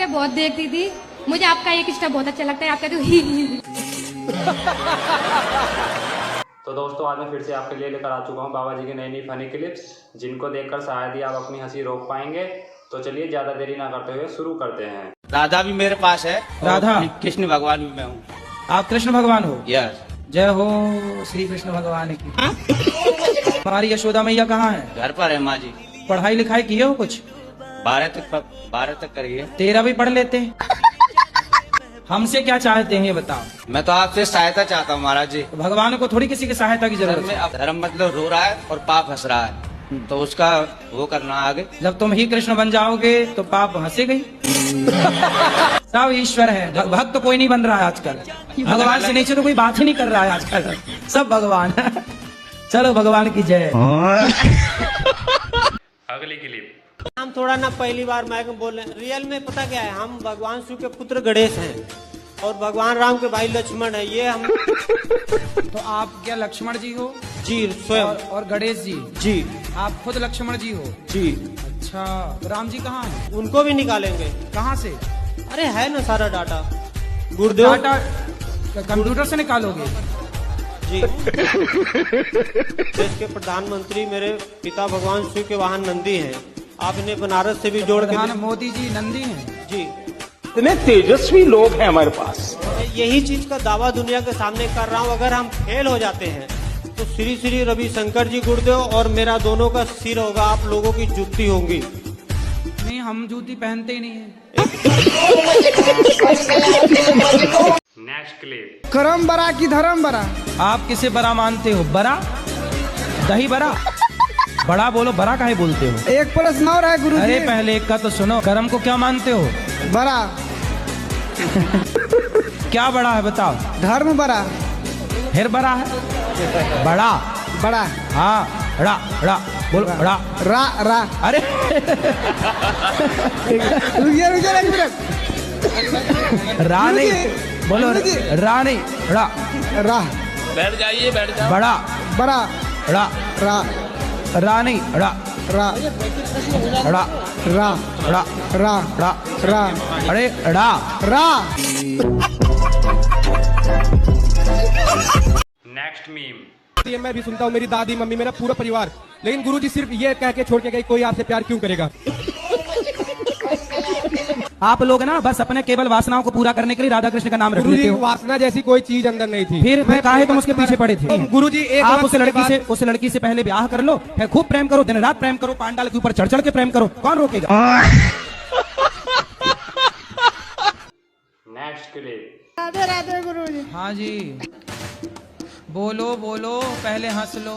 Step बहुत देखती थी, मुझे आपका एक स्टेप बहुत अच्छा लगता है, आपका तो ही। तो दोस्तों आज मैं फिर से आपके लिए लेकर आ चुका हूँ बाबा जी की नई नई फनी क्लिप्स, जिनको देखकर शायद ही आप अपनी हंसी रोक पाएंगे। तो चलिए ज्यादा देरी ना करते हुए शुरू करते हैं। राधा भी मेरे पास है, राधा कृष्ण भगवान भी मैं हूँ। आप कृष्ण भगवान हो? यस। जय हो श्री कृष्ण भगवान की। हमारी यशोदा मैया कहाँ है? घर पर है माँ जी। पढ़ाई लिखाई किए हो कुछ? 12 तक करिए। तेरा भी पढ़ लेते। हमसे क्या चाहते हैं ये बताओ। मैं तो आपसे सहायता चाहता हूँ महाराज जी। भगवान को थोड़ी किसी की सहायता की जरूरत है। अब धर्म मतलब रो रहा है और पाप हंस रहा है, तो उसका वो करना आगे। जब तुम ही कृष्ण बन जाओगे तो पाप हंसेगा ही। सब ईश्वर है, भक्त तो कोई नहीं बन रहा है आजकल। भगवान से नीचे तो कोई बात ही नहीं कर रहा है आजकल, सब भगवान। चलो भगवान की जय। अगली क्लिप। हम थोड़ा ना पहली बार माइक में बोल रहे हैं, रियल में पता क्या है, हम भगवान शिव के पुत्र गणेश हैं और भगवान राम के भाई लक्ष्मण है। ये हम तो आप क्या लक्ष्मण जी हो? जी स्वयं। और गणेश जी? जी। आप खुद लक्ष्मण जी हो? जी। अच्छा, राम जी कहाँ हैं? उनको भी निकालेंगे। कहाँ से? अरे है ना सारा डाटा, गुरुदेव। डाटा कंप्यूटर से निकालोगे? जी। देश के प्रधानमंत्री मेरे पिता भगवान शिव के वाहन नंदी हैं। आप इन्हें बनारस से भी जोड़ के। मोदी जी नंदी हैं? जी। इतने तेजस्वी लोग हैं हमारे पास। यही चीज का दावा दुनिया के सामने कर रहा हूँ। अगर हम फेल हो जाते हैं तो श्री श्री रविशंकर जी गुरुदेव और मेरा दोनों का सिर होगा, आप लोगों की जूती होंगी। नहीं, हम जूती पहनते ही नहीं है। Next clip. करम बरा की धर्म बरा। आप किसे बड़ा मानते हो? बड़ा दही बड़ा? बड़ा बोलो, बड़ा काहे बोलते हो? एक प्रश्न और है गुरु जी। अरे पहले एक का तो सुनो। कर्म को क्या मानते हो? बरा। क्या बड़ा है बताओ? धर्म बरा। फिर बड़ा है? बड़ा बड़ा। हाँ, रा रा बोलो, रा रा रा। अरे रुकिए रुकिए एक मिनट। रा नहीं बोलो, रा नहीं, रा रा। बैठ जाइए, बैठ जाओ। बड़ा बड़ा। रा रा रा नहीं, रा रा रा रा रा रा रा रा। अरे रा रा। Next meme. ये मैं भी सुनता हूँ, मेरी दादी मम्मी मेरा पूरा परिवार, लेकिन गुरुजी सिर्फ ये कह के छोड़ के गए, कोई आपसे प्यार क्यों करेगा। आप लोग ना बस अपने केवल वासनाओं को पूरा करने के लिए राधा कृष्ण का नाम रख लेते गुरुजी हो। वासना जैसी कोई चीज अंदर नहीं थी। फिर काहे तुम उसके पीछे पड़े थे? गुरुजी एक आप वक्त उस लड़की से पहले ब्याह कर लो, फिर खूब प्रेम करो, दिन रात प्रेम करो, पांडाल के ऊपर चढ़ चढ़ के प्रेम करो, कौन रोकेगा? Next clip. राधे राधे गुरु जी। हाँ जी, बोलो बोलो, पहले हंस लो।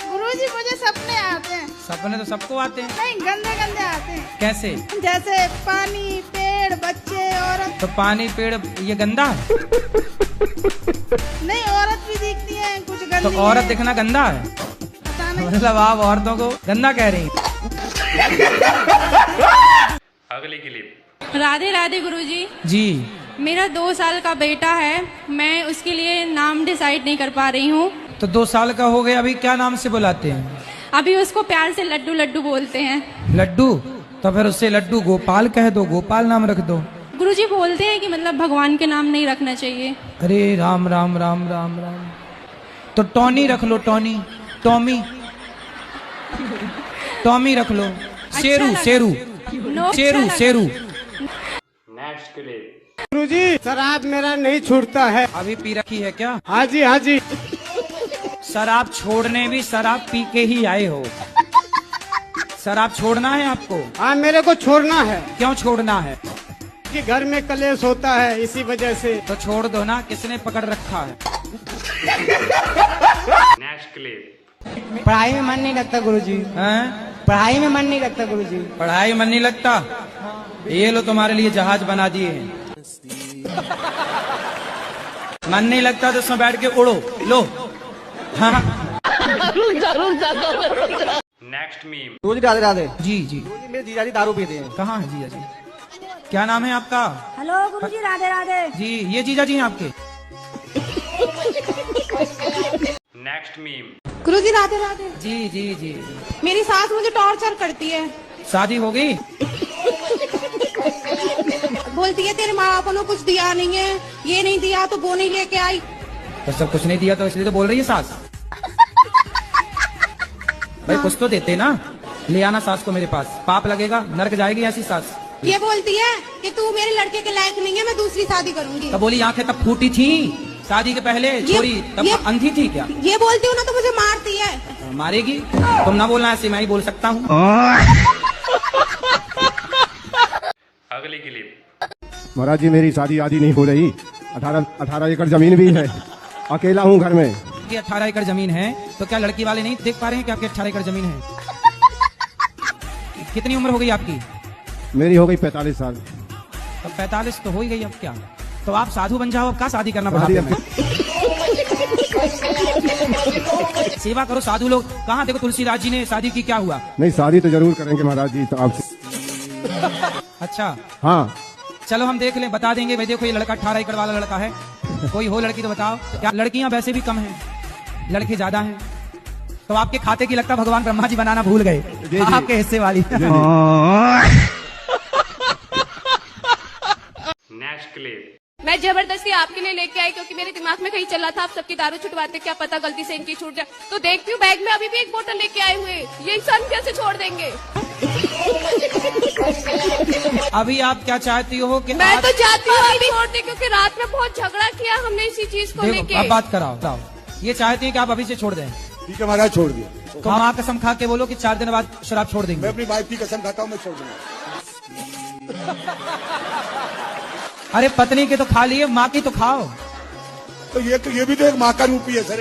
गुरुजी मुझे सपने आते हैं। सपने तो सबको आते हैं। नहीं, गंदे गंदे आते हैं। कैसे? जैसे पानी, पेड़, बच्चे, औरत। तो पानी पेड़ ये गंदा है? नहीं, औरत भी दिखती है कुछ गंदी। तो औरत दिखना गंदा है? पता नहीं। मतलब आप औरतों को गंदा कह रही हैं? अगली क्लिप। राधे राधे गुरुजी। जी। मेरा 2 साल का बेटा है, मैं उसके लिए नाम डिसाइड नहीं कर पा रही हूँ। तो 2 साल का हो गया, अभी क्या नाम से बुलाते हैं? अभी उसको प्यार से लड्डू लड्डू बोलते हैं। लड्डू? तो फिर उससे लड्डू गोपाल कह दो, गोपाल नाम रख दो। गुरुजी बोलते हैं कि मतलब भगवान के नाम नहीं रखना चाहिए। अरे राम राम राम राम राम। तो टॉनी रख लो, टॉनी, टॉमी, टॉमी रख लो। शेरू लगा। शेरू नो, शेरू अच्छा लगा। शेरू। Next clip. गुरुजी शराब मेरा नहीं छूटता है। अभी पी रखी है क्या? हाँ जी हाँ जी। शराब छोड़ने भी शराब पी के ही आए हो। शराब छोड़ना है आपको? हाँ मेरे को छोड़ना है। क्यों छोड़ना है? कि घर में कलेश होता है, इसी वजह से। तो छोड़ दो ना, किसने पकड़ रखा है? Next clip. पढ़ाई में मन नहीं लगता गुरुजी। हैं? पढ़ाई में मन नहीं लगता गुरुजी। पढ़ाई मन नहीं लगता? ये लो तुम्हारे लिए जहाज बना दिए हैं। मन नहीं लगता तो उसमें बैठ के उड़ो, लो। हाँ। Next meme. गुरुजी राधे राधे। जी जी। मेरे जीजा जी दारू पीते हैं। कहाँ है जीजा जी? क्या नाम है आपका? हेलो गुरुजी, राधे राधे। जी, ये जीजा जी हैं आपके? Next meme. गुरुजी राधे राधे। जी जी जी। मेरी सास मुझे टॉर्चर करती है। शादी हो गई? बोलती है तेरे माँ बापों ने कुछ दिया नहीं है, ये नहीं दिया तो वो नहीं लेके आई। तो सब कुछ नहीं दिया तो इसलिए तो बोल रही है सास। भाई कुछ तो देते ना, ले आना सास को मेरे पास, पाप लगेगा, नरक जाएगी ऐसी सास। ये बोलती है कि तू मेरे लड़के के लायक नहीं है, मैं दूसरी शादी करूंगी। तब बोली आंखें तब फूटी थी शादी के पहले, छोरी तब अंधी थी क्या? ये बोलती हूँ ना तो मुझे मारती है। मारेगी? तुम ना बोलना ऐसे, मैं ही बोल सकता हूँ। अगली क्लिप। महाराज जी मेरी शादी आदि नहीं हो रही, 18 एकड़ जमीन भी है, अकेला हूँ घर में। 18 एकड़ जमीन है तो क्या लड़की वाले नहीं देख पा रहे हैं कि आपकी 18 एकड़ जमीन है? कितनी उम्र हो गई आपकी? मेरी हो गई 45 साल। अब 45 तो हो ही गई, अब क्या? तो आप साधु बन जाओ, अब क्या शादी करना बुढ़ापे में? सेवा करो साधु लोग। कहाँ देखो तुलसीदास जी ने शादी की, क्या हुआ? नहीं शादी तो जरूर करेंगे महाराज जी, तो आपसे। अच्छा हाँ चलो हम देख लें, बता देंगे। भाई देखो ये लड़का 18 एकड़ वाला लड़का है, कोई हो लड़की तो बताओ। क्या लड़कियां वैसे भी कम हैं, लड़के ज्यादा हैं? तो आपके खाते की लगता भगवान ब्रह्मा जी बनाना भूल गए, आपके हिस्से वाली। Next clip. मैं जबरदस्ती आपके लिए लेके आई क्योंकि मेरे दिमाग में कहीं चला था आप सबकी दारू छुटवाते, क्या पता गलती से इनकी छूट जाए। तो देखती हूँ बैग में अभी भी एक बोतल लेके आए हुए, ये इंसान कैसे छोड़ देंगे? अभी आप क्या चाहती हो कि मैं तो चाहती हूँ अभी छोड़ दे, क्योंकि रात में बहुत झगड़ा किया हमने इसी चीज को लेके। अब बात कराओ, बताओ। ये चाहती हैं कि आप अभी से छोड़ दें? ठीक है महाराज छोड़ दिया। तो माँ कसम खा के बोलो कि 4 दिन बाद शराब छोड़ देंगे। मैं अपनी वाइफ की कसम खाता हूँ, मैं छोड़ दूंगा। अरे पत्नी के तो खा लिए, माँ की तो खाओ। तो ये भी तो एक माँ का रूप ही है सर।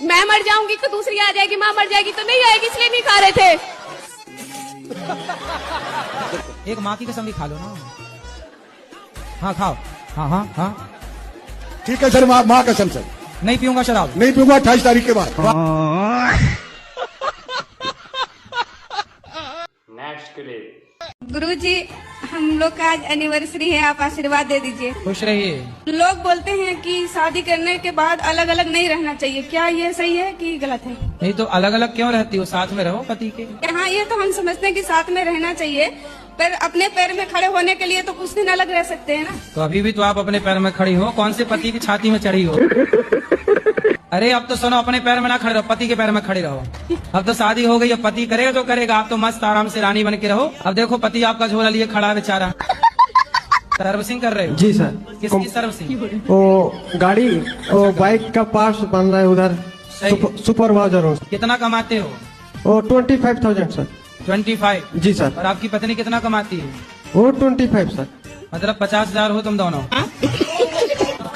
मैं मर जाऊंगी तो दूसरी आ जाएगी, माँ मर जाएगी तो नहीं आएगी, इसलिए नहीं खा रहे थे। एक माँ की कसम भी खा लो ना। हाँ खाओ, हाँ हाँ हाँ ठीक है सर, माँ कसम सर। नहीं पीऊंगा शराब, नहीं पीऊंगा 28 तारीख के बाद। Next clip. गुरुजी हम लोग का आज एनिवर्सरी है, आप आशीर्वाद दे दीजिए। खुश रहिए। लोग बोलते हैं कि शादी करने के बाद अलग अलग नहीं रहना चाहिए, क्या ये सही है कि गलत है? नहीं तो अलग अलग क्यों रहती हो, साथ में रहो पति के। हाँ ये तो हम समझते हैं कि साथ में रहना चाहिए, पर अपने पैर में खड़े होने के लिए तो कुछ दिन अलग रह सकते हैं ना। तो अभी भी तो आप अपने पैर में खड़ी हो, कौन से पति की छाती में चढ़ी हो? अरे अब तो सुनो, अपने पैर में ना खड़े रहो, पति के पैर में खड़े रहो। अब तो शादी हो गई, अब पति करेगा तो करेगा, आप तो मस्त आराम से रानी बन के रहो। अब देखो पति आपका झोला लिए खड़ा है बेचारा। सर्विसिंग कर रहे हो? जी सर। किसकी सर्विसिंग? वो गाड़ी, वो बाइक का पार्ट्स बन रहा है उधर, सुपरवाइजर हो। कितना कमाते हो? वो 25,000 सर। 25? जी सर। और आपकी पत्नी कितना कमाती है? वो 25 सर। मतलब 50,000 हो तुम दोनों।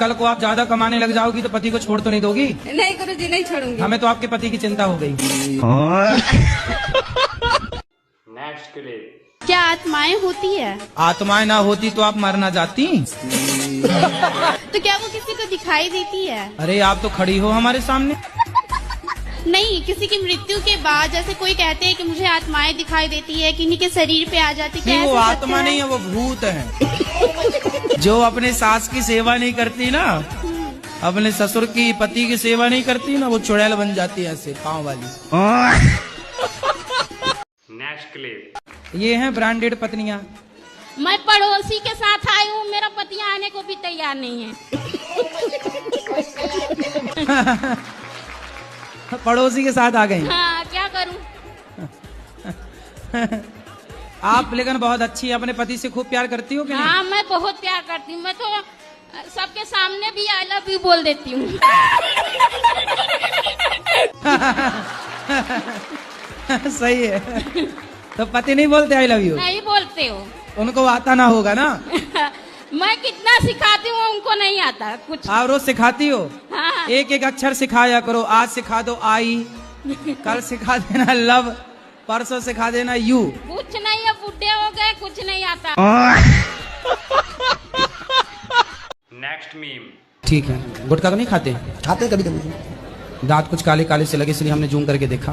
कल को आप ज्यादा कमाने लग जाओगी तो पति को छोड़ तो नहीं दोगी? नहीं गुरुजी नहीं छोड़ूंगी। हमें तो आपके पति की चिंता हो गई। Next clip. क्या आत्माएं होती है? आत्माएं ना होती तो आप मर ना जाती? तो क्या वो किसी को दिखाई देती है? अरे आप तो खड़ी हो हमारे सामने। नहीं, किसी की मृत्यु के बाद जैसे कोई कहते हैं कि मुझे आत्माएं दिखाई देती है, किन्हीं के शरीर पे आ जाती है। वो आत्मा नहीं है, वो भूत है। जो अपने सास की सेवा नहीं करती ना, अपने ससुर की पति की सेवा नहीं करती ना, वो चुड़ैल बन जाती है ऐसे पाँव वाली। Next clip. ये हैं ब्रांडेड पत्नियां। मैं पड़ोसी के साथ आई हूँ, मेरा पति आने को भी तैयार नहीं है। पड़ोसी के साथ आ गई। हाँ, क्या करूँ? आप लेकिन बहुत अच्छी, अपने पति से खूब प्यार करती हो कि नहीं? हाँ मैं बहुत प्यार करती हूँ, मैं तो सबके सामने भी आई लव यू बोल देती हूँ। सही है। तो पति नहीं बोलते आई लव यू? नहीं बोलते हो? उनको आता ना होगा ना। मैं कितना सिखाती हूँ उनको नहीं आता कुछ। आप रोज सिखाती हो? हाँ। एक एक अक्षर सिखाया करो। आज सिखा दो आई, कल सिखा देना लव, परसों सिखा देना यू। कुछ नहीं है, बुढ़े हो गए, कुछ नहीं आता। Next meme. ठीक है। गुटखा तो नहीं खाते? खाते कभी कभी। दांत कुछ काले काले से लगे इसलिए हमने जूम करके देखा।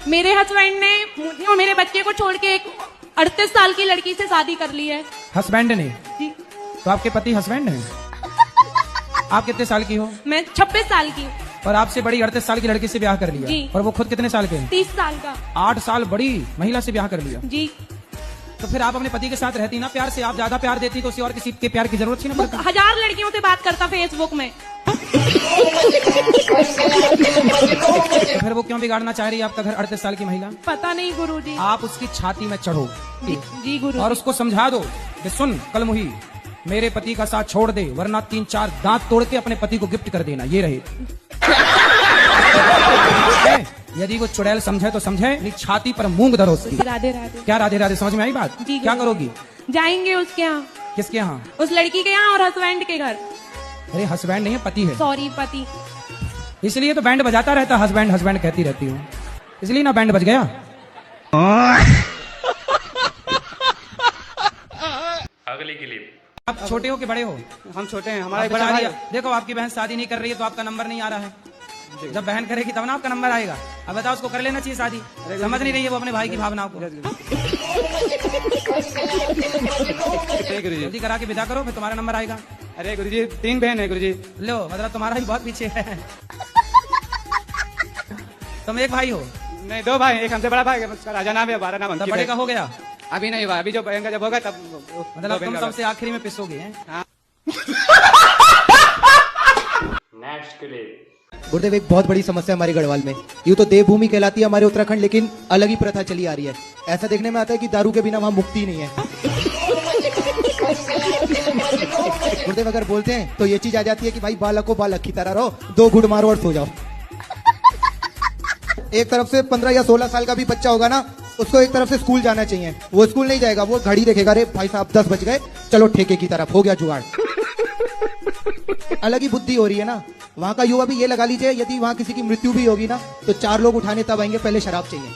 मेरे हस्बैंड ने मुझे और मेरे बच्चे को छोड़ के एक 38 साल की लड़की से शादी कर ली है। हस्बैंड ने? जी। तो आपके पति हस्बैंड हैं? आप कितने साल की हो? मैं 26 साल की। और आपसे बड़ी 38 साल की लड़की से ब्याह कर लिया? जी। और वो खुद कितने साल के हैं? 30 साल का। 8 साल बड़ी महिला से ब्याह कर लिया? जी। तो फिर आप अपने पति के साथ रहती ना प्यार से, आप ज्यादा प्यार देती तो उसे और किसी के प्यार की जरूरत थी ना पड़ती। 1000 लड़कियों से बात करता फेसबुक में। तो फिर वो क्यों बिगाड़ना चाह रही है आपका घर 38 साल की महिला? पता नहीं गुरुजी। आप उसकी छाती में चढ़ो जी गुरु। और उसको समझा दो कि सुन कलमुही, मेरे पति का साथ छोड़ दे वरना 3-4 दांत तोड़ के अपने पति को गिफ्ट कर देना, ये रहे। यदि वो चुड़ैल समझे तो समझे, नहीं छाती पर मूंग धरो उसकी। राधे राधे। क्या राधे राधे, समझ में आई बात? जी, क्या करोगी? जाएंगे उसके यहाँ। किसके यहाँ? उस लड़की के यहाँ और हस्बैंड के घर। अरे हस्बैंड नहीं है, पति है। सॉरी पति। इसलिए तो बैंड बजाता रहता, हस्बैंड हस्बैंड कहती रहती हूँ, इसलिए ना बैंड बज गया। अगली क्लिप। आप छोटे हो कि बड़े हो? हम छोटे हैं, हमारा आप बड़ा बेचारी भाई। देखो आपकी बहन शादी नहीं कर रही है तो आपका नंबर नहीं आ रहा है। जब बहन करेगी तब ना आपका नंबर आएगा। अब बताओ उसको कर लेना चाहिए शादी, समझ नहीं रही है वो अपने भाई की भावनाओं को। जल्दी करा के विदा करो फिर तुम्हारा नंबर आएगा। अरे गुरुजी 3 बहन है गुरुजी। लो मतलब तुम्हारा भी बहुत पीछे है। तुम एक भाई हो? नहीं 2 भाई, एक हमसे बड़ा भाई है, उसका राजा नाम है, 12 नाम तब अंकित बड़े है। का हो गया? अभी नहीं हुआ, अभी जो बहन का जब होगा तब मतलब तुम सबसे आखिरी में पिसोगे हैं? Next clip. गुरुदेव, एक बहुत बड़ी समस्या हमारे गढ़वाल में, यूँ तो देवभूमि कहलाती है हमारे उत्तराखंड, लेकिन अलग ही प्रथा चली आ रही है। ऐसा देखने में आता है कि दारू के बिना वहाँ मुक्ति नहीं है। गुरुदेव अगर बोलते हैं तो ये चीज आ जाती है कि भाई बालक को बालक की तरह रहो, 2 गुड़ मारो और सो जाओ। एक तरफ से 15 या 16 साल का भी बच्चा होगा ना, उसको एक तरफ से स्कूल जाना चाहिए। वो स्कूल नहीं जाएगा, वो घड़ी देखेगा, अरे भाई साहब 10 बज गए, चलो ठेके की तरफ, हो गया जुगाड़। अलग ही बुद्धि हो रही है ना। वहाँ का युवा भी ये लगा लीजिए, यदि वहाँ किसी की मृत्यु भी होगी ना तो 4 लोग उठाने तब आएंगे, पहले शराब चाहिए।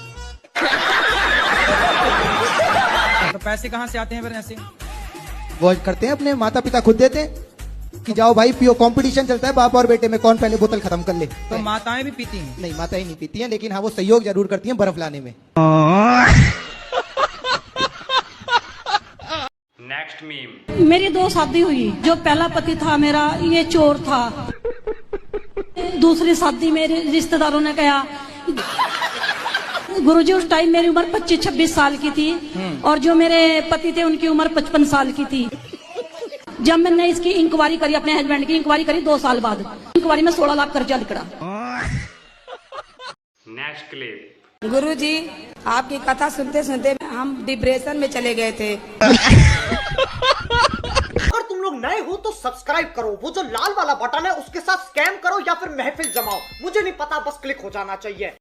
तो पैसे कहाँ से आते हैं फिर ऐसे? वो करते हैं, अपने माता पिता खुद देते हैं कि जाओ भाई पियो, कंपटीशन चलता है बाप और बेटे में, कौन पहले बोतल खत्म कर ले। तो माताएं भी पीती हैं? नहीं, माताएं नहीं पीती हैं, लेकिन हाँ वो सहयोग जरूर करती हैं बर्फ लाने में। Next meme. मेरी 2 शादी हुई। जो पहला पति था मेरा ये चोर था। दूसरी शादी मेरे रिश्तेदारों ने कहा, गुरुजी उस टाइम मेरी उम्र 25-26 साल की थी और जो मेरे पति थे उनकी उम्र 55 साल की थी। जब मैंने इसकी इंक्वायरी करी, अपने हस्बैंड की इंक्वायरी करी 2 साल बाद, इंक्वायरी में 16 लाख कर्जा निकला। Next clip. गुरुजी आपकी कथा सुनते सुनते हम डिप्रेशन में चले गए थे। अगर तुम लोग नए हो तो सब्सक्राइब करो, वो जो लाल वाला बटन है उसके साथ स्कैम करो या फिर महफिल जमाओ, मुझे नहीं पता, बस क्लिक हो जाना चाहिए।